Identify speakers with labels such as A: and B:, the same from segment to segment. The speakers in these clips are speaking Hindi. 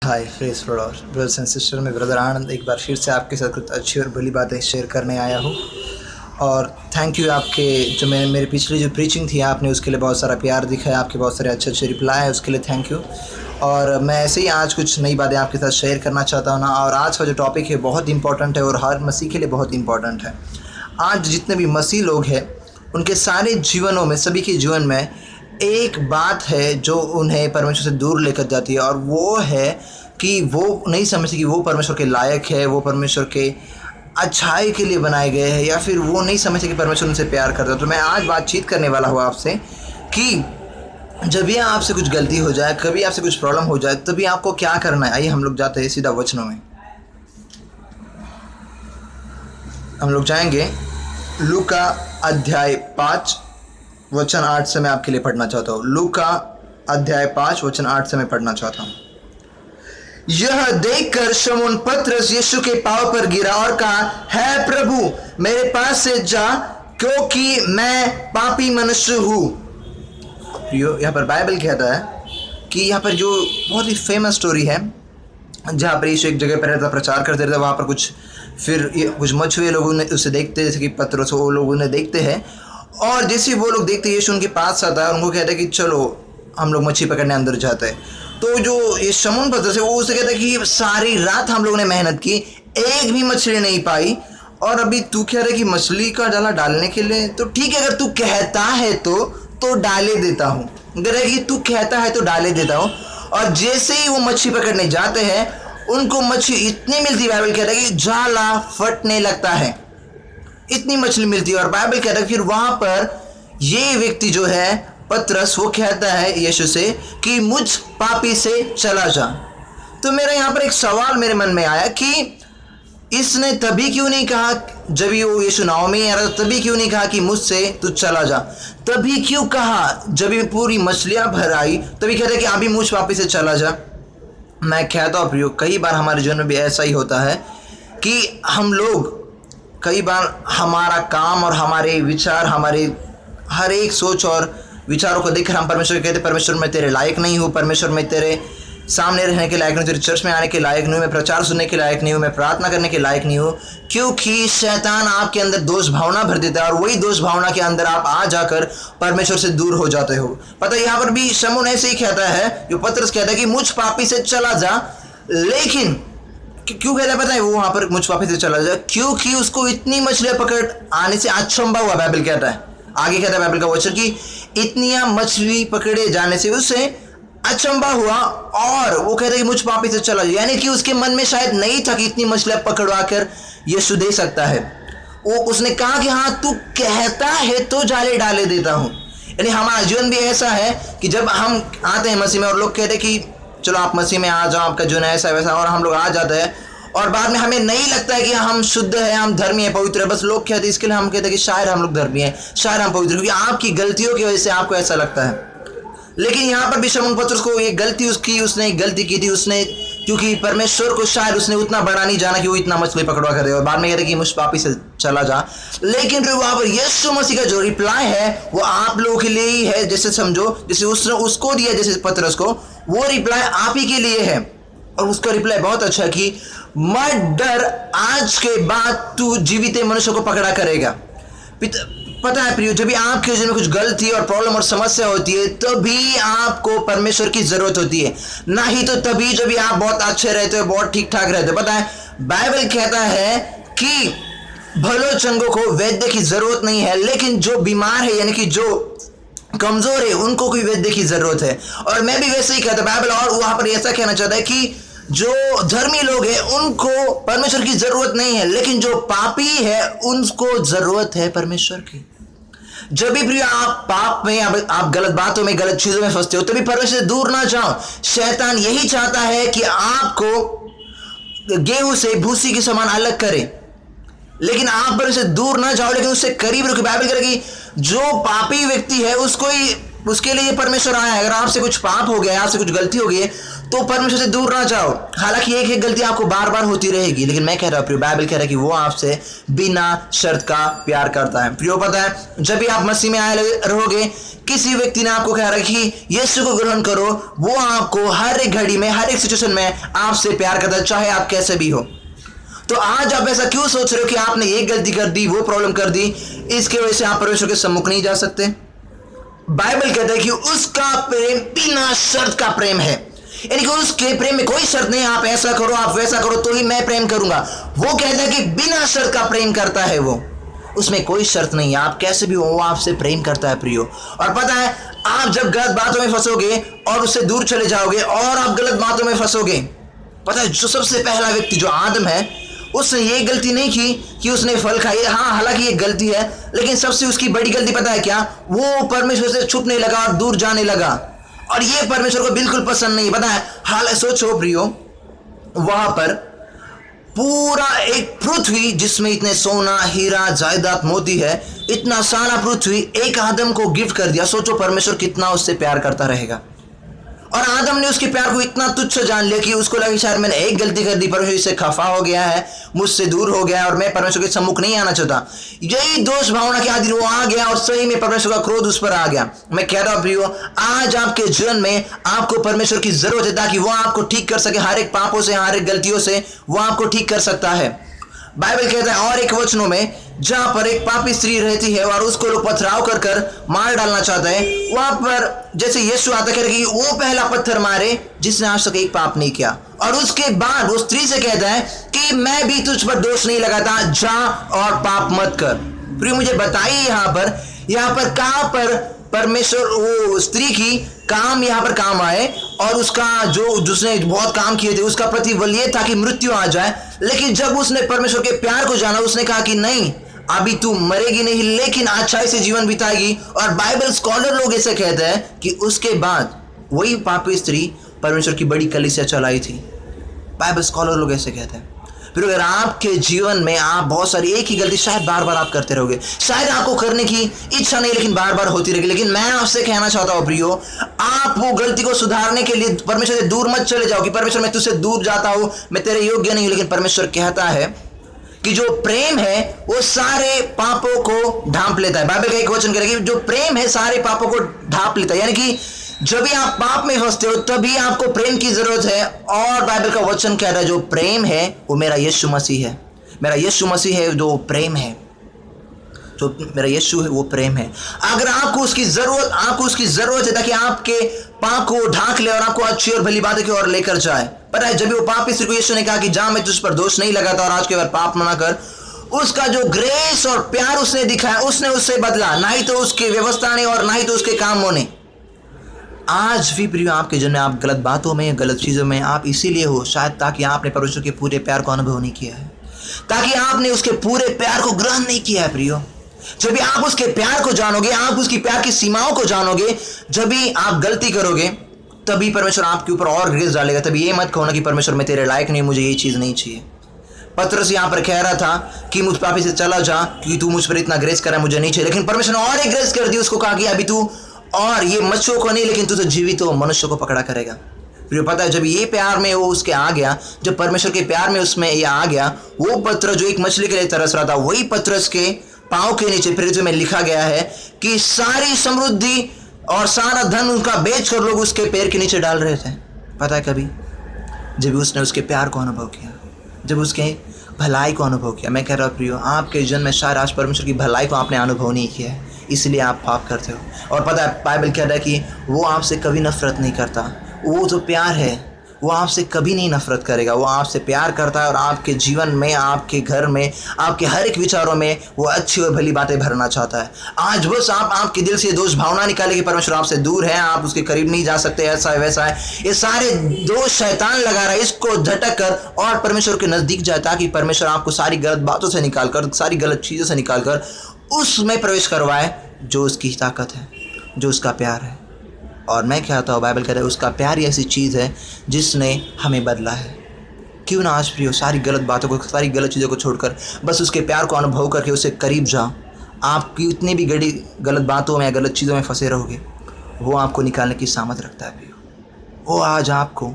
A: Hi phrase for brothers and sister, मैं ब्रदर आनंद एक बार फिर से आपके साथ कुछ अच्छी और भली बातें शेयर करने आया हूँ। और थैंक यू आपके जो मेरी पिछली जो प्रीचिंग थी आपने उसके लिए बहुत सारा प्यार दिखाया, आपके बहुत सारे अच्छे अच्छे रिप्लाई है, उसके लिए थैंक यू। और मैं ऐसे ही आज कुछ नई बातें आपके साथ शेयर करना चाहता हूँ ना। और आज का जो टॉपिक है बहुत इंपॉर्टेंट है और हर मसीह के लिए बहुत इंपॉर्टेंट है। आज जितने भी मसीह लोग हैं उनके सारे जीवनों में, सभी के जीवन में एक बात है जो उन्हें परमेश्वर से दूर लेकर जाती है, और वो है कि वो नहीं समझते कि वो परमेश्वर के लायक है, वो परमेश्वर के अच्छाई के लिए बनाए गए हैं, या फिर वो नहीं समझते कि परमेश्वर उनसे प्यार करता है। तो मैं आज बातचीत करने वाला हूँ आपसे कि जब भी आपसे कुछ गलती हो जाए, कभी आपसे कुछ प्रॉब्लम हो जाए, तभी आपको क्या करना है। आइए हम लोग जाते हैं सीधा वचनों में। हम लोग जाएंगे लूका अध्याय 5 वचन 8 से मैं आपके लिए पढ़ना चाहता हूँ। लूका अध्याय 5 वचन 8 से मैं पढ़ना चाहता हूँ। यह देखकर शमौन पतरस यीशु के पांव पर गिरा और कहा, है प्रभु, मेरे पास से जा, क्योंकि मैं पापी मनुष्य हूँ। यहाँ पर बाइबल कहता है कि यहाँ पर जो बहुत ही फेमस स्टोरी है, जहाँ पर यीशु एक जगह पर रहता, प्रचार करते रहता, वहाँ पर कुछ मछुए लोग उसे देखते हैं, जैसे कि पतरस, वो लोग उन्हें देखते हैं। और जैसे वो लोग देखते हैं, यीशु उनके पास आता है, उनको कहता है कि चलो हम लोग मछली पकड़ने अंदर जाते हैं। तो जो ये शमौन पतरस है वो उसे कहता है कि सारी रात हम लोगों ने मेहनत की, एक भी मछली नहीं पाई, और अभी तू कह रहा है कि मछली का डाला डालने के लिए। तो ठीक है, अगर तू कहता है तो डाले देता हूँ, अगर है कि तू कहता है तो डाले देता हूँ। और जैसे ही वो मछली पकड़ने जाते हैं, उनको मछली इतनी मिलती, बाइबल कहता है कि जाला फटने लगता है, इतनी मछली मिलती है। और बाइबल कहता है फिर वहां पर ये व्यक्ति जो है पतरस, वो कहता है यीशु से कि मुझ पापी से चला जा। तो मेरा यहाँ पर एक सवाल मेरे मन में आया कि इसने तभी क्यों नहीं कहा, जब वो यीशु नाव में आ रहा था तभी क्यों नहीं कहा कि मुझसे तू चला जा। तभी क्यों कहा जब ये पूरी मछलियां भर आई, तभी कहता है कि अभी मुझ पापी से चला जा। मैं कहता हूँ प्रियो, कई बार हमारे जीवन में भी ऐसा ही होता है कि हम लोग कई बार हमारा काम और हमारे विचार, हमारे हर एक सोच और विचारों को देखकर हम परमेश्वर को कहते, परमेश्वर मैं तेरे लायक नहीं हूँ, परमेश्वर मैं तेरे सामने रहने के लायक नहीं हूँ, तेरे चर्च में आने के लायक नहीं हूँ, मैं प्रचार सुनने के लायक नहीं हूँ, मैं प्रार्थना करने के लायक नहीं हूँ। क्योंकि शैतान आपके अंदर दोष भावना भर देता है, और वही दोष भावना के अंदर आप आ जाकर परमेश्वर से दूर हो जाते हो। पता है, यहाँ पर भी शमौन ऐसे ही कहता है, जो पतरस कहता है कि मुझ पापी से चला जा। लेकिन क्यों कहता है पता है वो वहां पर मुझ पापी से चला जा? क्योंकि उसको इतनी मछलियां पकड़ आने से अचंभा हुआ। बाइबल कहता है, आगे कहता है बाइबल का वचन कि इतनी मछली पकड़े जाने से उसे अचंभा हुआ, और वो कहता है कि मुझ पापी से चला जाए। यानी कि उसके मन में शायद नहीं था कि इतनी मछलियां पकड़वा कर यीशु दे सकता है। उसने कहा कि हाँ, तू कहता है तो जाले डाले देता हूं। यानी हमारा जीवन भी ऐसा है कि जब हम आते हैं मसीह में और लोग कहते हैं कि चलो आप मसीह में आ जाओ, आपका जीवन ऐसा वैसा, और हम लोग आ जाते हैं, और बाद में हमें नहीं लगता है कि हम शुद्ध है, हम धर्मी है, पवित्र है। बस लोग कहते हैं, इसके लिए हम कहते हैं कि शायद हम लोग धर्मी है, शायद हम पवित्र, क्योंकि आपकी गलतियों की वजह से आपको ऐसा लगता है। लेकिन यहाँ पर भी शमौन पतरस को ये गलती उसने गलती की थी, उसने क्योंकि परमेश्वर को शायद उसने उतना बड़ा नहीं जाना कि वो इतना मछली पकड़वा कर दे, और बाद में कहते कि मुझ पापी से चला जा। लेकिन फिर वहां पर यीशु मसीह का जो रिप्लाई है वो आप लोगों के लिए ही है। जैसे समझो, जैसे उसने उसको दिया, जैसे पतरस को, वो रिप्लाई आप ही के लिए है। और उसका रिप्लाई बहुत अच्छा है कि मत डर, आज के बाद तू जीवित मनुष्य को पकड़ा करेगा। पता है प्रियो, जब भी आपके जीवन में कुछ गलती और प्रॉब्लम और समस्या होती है, तभी आपको परमेश्वर की जरूरत होती है। ना ही तो तभी जब भी आप बहुत अच्छे रहते हो, बहुत ठीक ठाक रहते हो। पता है, बाइबल कहता है कि भलो चंगों को वैद्य की जरूरत नहीं है, लेकिन जो बीमार है, यानी कि जो कमजोर है, उनको कोई वैद्य की जरूरत है। और मैं भी वैसे ही कहता हूं बाइबल, और वहां पर ऐसा कहना चाहता है कि जो धर्मी लोग हैं उनको परमेश्वर की जरूरत नहीं है, लेकिन जो पापी है उनको जरूरत है परमेश्वर की। जब भी प्रिय आप पाप में, आप गलत बातों में, गलत चीजों में फंसते हो, तभी परमेश्वर से दूर ना जाओ। शैतान यही चाहता है कि आपको गेहूं से भूसी के समान अलग करे, लेकिन आप परमेश्वर से दूर ना जाओ, लेकिन उससे करीब रखो। बाइबल करेगी जो पापी व्यक्ति है उसको ही उसके लिए परमेश्वर आया है। अगर आपसे कुछ पाप हो गया है, आपसे कुछ गलती हो गई है, तो परमेश्वर से दूर ना जाओ। हालांकि एक गलती आपको बार बार होती रहेगी, लेकिन मैं कह रहा हूँ प्रियो, बाइबल कह रहा है कि वो आपसे बिना शर्त का प्यार करता है। प्रियो, पता है जब भी आप मसीह में आए रहोगे, किसी व्यक्ति ने आपको कह रहा है कि यीशु को ग्रहण करो, वो आपको हर एक घड़ी में, हर एक सिचुएशन में आपसे प्यार करता है, चाहे आप कैसे भी हो। तो आज आप ऐसा क्यों सोच रहे हो कि आपने एक गलती कर दी, वो प्रॉब्लम कर दी, इसके वजह से आप परमेश्वर के सम्मुख नहीं जा सकते? बाइबल कहता है कि उसका प्रेम बिना शर्त का प्रेम है, यानी कि उसके प्रेम में कोई शर्त नहीं, आप ऐसा करो, आप वैसा करो तो ही मैं प्रेम करूंगा। वो कहता है कि बिना शर्त का प्रेम करता है वो, उसमें कोई शर्त नहीं है, आप कैसे भी हो वो आपसे प्रेम करता है प्रियो। और पता है, आप जब गलत बातों में फंसोगे और उससे दूर चले जाओगे और आप गलत बातों में फंसोगे, पता है जो सबसे पहला व्यक्ति जो आदम है, उसने ये गलती नहीं की कि उसने फल खाई। हाँ, हालांकि ये गलती है, लेकिन सबसे उसकी बड़ी गलती पता है क्या? वो परमेश्वर से छुपने लगा और दूर जाने लगा, और ये परमेश्वर को बिल्कुल पसंद नहीं। पता है, हाल सोचो प्रियो, वहां पर पूरा एक पृथ्वी जिसमें इतने सोना, हीरा, जायदाद, मोती है, इतना सारा पृथ्वी एक आदम को गिफ्ट कर दिया। सोचो परमेश्वर कितना उससे प्यार करता रहेगा। और आदम ने उसके प्यार को इतना तुच्छ जान लिया कि उसको लगा शायद मैंने एक गलती कर दी, परमेश्वर इससे खफा हो गया है, मुझसे दूर हो गया और मैं परमेश्वर के सम्मुख नहीं आना चाहता। यही दोष भावना के आदि वो आ गया और सही में परमेश्वर का क्रोध उस पर आ गया। मैं कह रहा हूं प्रियो, आज आपके जीवन में आपको परमेश्वर की जरूरत है ताकि वो आपको ठीक कर सके, हर एक पापों से, हर एक गलतियों से वो आपको ठीक कर सकता है। बाइबल कहता है और एक वचनों में, जहां पर एक पापी स्त्री रहती है और उसको लोग पथराव कर कर मार डालना चाहते हैं, वहां पर जैसे यीशु आता है कि वो पहला पत्थर मारे जिसने आज तक एक पाप नहीं किया, और उसके बाद वो स्त्री से कहता है कि मैं भी तुझ पर दोष नहीं लगाता, जा और पाप मत कर। फिर मुझे बताइए यहाँ पर कहां पर परमेश्वर वो स्त्री की काम यहाँ पर काम आए, और उसका जिसने बहुत काम किए थे उसका प्रतिफल ये था कि मृत्यु आ जाए। लेकिन जब उसने परमेश्वर के प्यार को जाना, उसने कहा कि नहीं, अभी तू मरेगी नहीं, लेकिन अच्छाई से जीवन बिताएगी। और बाइबल स्कॉलर लोग ऐसे कहते हैं कि उसके बाद वही पापी स्त्री परमेश्वर की बड़ी कलीसिया चलाई थी। बाइबल स्कॉलर लोग ऐसे कहते हैं। फिर अगर आपके जीवन में आप बहुत सारी एक ही गलती शायद बार बार आप करते रहोगे, शायद आपको करने की इच्छा नहीं लेकिन बार बार होती रहेगी, लेकिन मैं आपसे कहना चाहता हूं प्रियो, आप वो गलती को सुधारने के लिए परमेश्वर से दूर मत चले जाओ कि परमेश्वर मैं तुझसे दूर जाता हूं, मैं तेरे योग्य नहीं हूं। लेकिन परमेश्वर कहता है कि जो प्रेम है वो सारे पापों को ढांप लेता है। बाइबल का एक वचन करेगी, जो प्रेम है सारे पापों को ढांप लेता है, यानी कि जब भी आप पाप में फंसते हो तभी आपको प्रेम की जरूरत है। और बाइबल का वचन कह रहा है जो प्रेम है वो मेरा यीशु मसीह है, मेरा यीशु मसीह है जो प्रेम है, जो मेरा यीशु है वो प्रेम है। अगर आपको उसकी जरूरत है ताकि आपके पाप को ढांक ले और आपको अच्छी और भली बातों की ओर लेकर जाए। पता है, जब वो पापी स्त्री को यीशु ने कहा कि जा मैं तुझ पर दोष नहीं लगाता और आज के बाद पाप ना कर, उसका जो ग्रेस और प्यार उसने दिखाया, उसने उससे बदला, ना ही तो उसकी व्यवस्था ने और ना ही तो उसके कामों ने। आज भी प्रिय आपके जन्म में आप गलत बातों में, गलत चीज़ों में आप इसीलिए हो शायद ताकि आपने परमेश्वर के पूरे प्यार को अनुभव नहीं किया है, ताकि आपने उसके पूरे प्यार को ग्रहण नहीं किया है। प्रियो, जब भी आप उसके प्यार को जानोगे, आप उसकी प्यार की सीमाओं को जानोगे, जब भी आप गलती करोगे तभी परमेश्वर आपके ऊपर और ग्रेस डालेगा। तभी ये मत कहना कि परमेश्वर मैं तेरे लायक नहीं, मुझे ये चीज़ नहीं चाहिए। पतरस यहाँ पर कह रहा था कि मुझ पापी से चला जा क्योंकि तू मुझ पर इतना ग्रेस कर रहा है, मुझे नहीं चाहिए। लेकिन परमेश्वर ने और एक ग्रेस कर दी, उसको कहा कि अभी तू और ये मच्छरों को नहीं लेकिन तू तो जीवित हो मनुष्य को पकड़ा करेगा। फिर पता है जब ये प्यार में वो उसके आ गया, जब परमेश्वर के प्यार में उसमें ये आ गया, वो पत्र जो एक मछली के लिए तरस रहा था, वही पत्रस के पाँव के नीचे फिर में लिखा गया है कि सारी समृद्धि और सारा धन उनका बेच कर लोग उसके पैर के नीचे डाल रहे थे। पता है कभी जब उसने उसके प्यार को अनुभव किया, जब उसके भलाई को अनुभव किया। मैं कह रहा हूँ प्रियो, आपके जन्म में शायद आज परमेश्वर की भलाई को आपने अनुभव नहीं किया है, इसलिए आप पाप करते हो। और पता है बाइबल कह रहा है कि वो आपसे कभी नफरत नहीं करता, वो जो प्यार है वो आपसे कभी नहीं नफरत करेगा, वो आपसे प्यार करता है और आपके जीवन में, आपके घर में, आपके हर एक विचारों में वो अच्छी और भली बातें भरना चाहता है। आज बस आप आपके दिल से दोष भावना निकाले कि परमेश्वर आपसे दूर है, आप उसके करीब नहीं जा सकते, ऐसा है वैसा है, ये सारे दोष शैतान लगा रहा है, इसको झटक कर और परमेश्वर के नज़दीक जाए ताकि परमेश्वर आपको सारी गलत बातों से निकाल कर, सारी गलत चीज़ों से निकाल कर उसमें प्रवेश करवाए जो उसकी ताकत है, जो उसका प्यार है। और मैं कहता हूँ बाइबल कह रहा है उसका प्यार ही ऐसी चीज़ है जिसने हमें बदला है। क्यों ना आज प्रियो सारी गलत बातों को, सारी गलत चीज़ों को छोड़कर बस उसके प्यार को अनुभव करके उससे करीब जाओ। आपकी उतनी भी गलत बातों में या गलत चीज़ों में फंसे रहोगे, वो आपको निकालने की सामर्थ रखता है प्रियो। वो आज आपको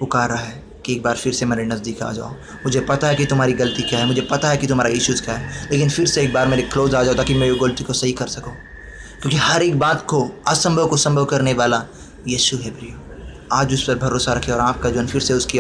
A: पुकार रहा है कि एक बार फिर से मेरे नज़दीक आ जाओ। मुझे पता है कि तुम्हारी गलती क्या है, मुझे पता है कि तुम्हारा इश्यूज़ क्या है, लेकिन फिर से एक बार मेरे क्लोज आ जाओ ताकि मैं वो गलती को सही कर सकूँ। क्योंकि हर एक बात को, असंभव को संभव करने वाला यीशु है प्रियो। आज उस पर भरोसा रखें और आपका जीवन फिर से उसकी